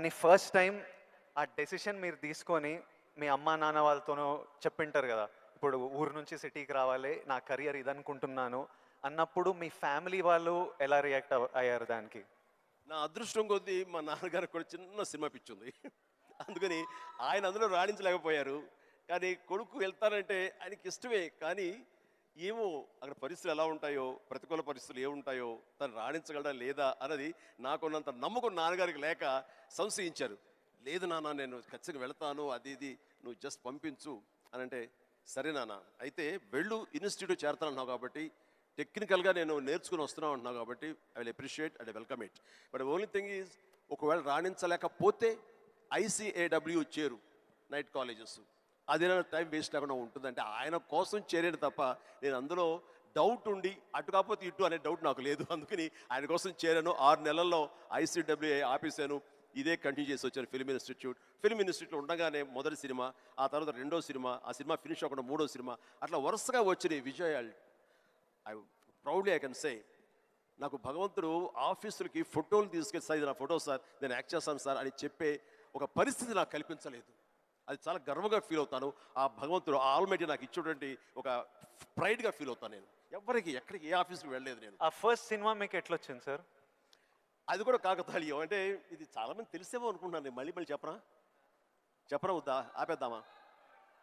కానీ first time ఆ decision మీరు తీసుకొని మీ అమ్మా నాన్న వాళ్ళతోనో చెప్పింటారు కదా, ఇప్పుడు ఊరు నుంచి సిటీకి రావాలి, నా కెరియర్ ఇదనుకుంటున్నాను అన్నప్పుడు మీ ఫ్యామిలీ వాళ్ళు ఎలా రియాక్ట్ అయ్యారు దానికి? నా అదృష్టం కొద్దీ మా నాన్నగారికి కూడా చిన్న సినిమా పిచ్చుంది. అందుకని ఆయన అందులో రాణించలేకపోయారు. కానీ కొడుకు వెళ్తానంటే ఆయనకి ఇష్టమే. కానీ ఏమో అక్కడ పరిస్థితులు ఎలా ఉంటాయో, ప్రతికూల పరిస్థితులు ఏముంటాయో, తను రాణించగలడా లేదా అన్నది నాకున్నంత నమ్మకం నాన్నగారికి లేక సంశయించారు. లేదు నాన్న, నేను ఖచ్చితంగా వెళతాను, అది ఇది నువ్వు జస్ట్ పంపించు అని అంటే, సరే నాన్న అయితే వెళ్ళు, ఇన్స్టిట్యూట్ చేరుతానన్నావు కాబట్టి, టెక్నికల్గా నేను నేర్చుకుని వస్తున్నావు అంటున్నావు కాబట్టి I will appreciate and welcome it. But only thing is, ఒకవేళ రాణించలేకపోతే ICAW చేరు, నైట్ కాలేజెస్, అదేనా టైం వేస్ట్ లేకుండా ఉంటుందంటే ఆయన కోసం చేరాను తప్ప నేను అందులో డౌట్ ఉండి అటు కాకపోతే ఇటు అనే డౌట్ నాకు లేదు. అందుకని ఆయన కోసం చేరాను. 6 నెలల్లో ICAW ఆపేశాను. ఇదే కంటిన్యూ చేసి వచ్చాను ఫిల్మ్ ఇన్స్టిట్యూట్. ఫిల్మ్ ఇన్స్టిట్యూట్లో ఉండగానే మొదటి సినిమా, ఆ తర్వాత రెండో సినిమా, ఆ సినిమా ఫినిష్ అవ్వకుండా మూడో సినిమా, అట్లా వరుసగా వచ్చినాయి విజయాలు. I proudly I can say, నాకు భగవంతుడు ఆఫీసులకి ఫోటోలు తీసుకెళ్ళి, సార్ ఇది నా ఫోటో సార్, నేను యాక్ట్ చేస్తాను సార్ అని చెప్పే ఒక పరిస్థితి నాకు కల్పించలేదు. అది చాలా గర్వంగా ఫీల్ అవుతాను. ఆ భగవంతుడు, ఆ ఆల్మైటీ నాకు ఇచ్చేటువంటి ఒక ప్రైడ్గా ఫీల్ అవుతాను. నేను ఎక్కడికి ఏ ఆఫీస్కి వెళ్ళలేదు నేను. ఆ ఫస్ట్ సినిమా మీకు ఎట్లా వచ్చింది సార్? అది కూడా కాకతాళీయం. అంటే ఇది చాలామంది తెలిసేమో అనుకుంటున్నాను. నేను మళ్ళీ చెప్పరా వద్దా, ఆపేద్దామా?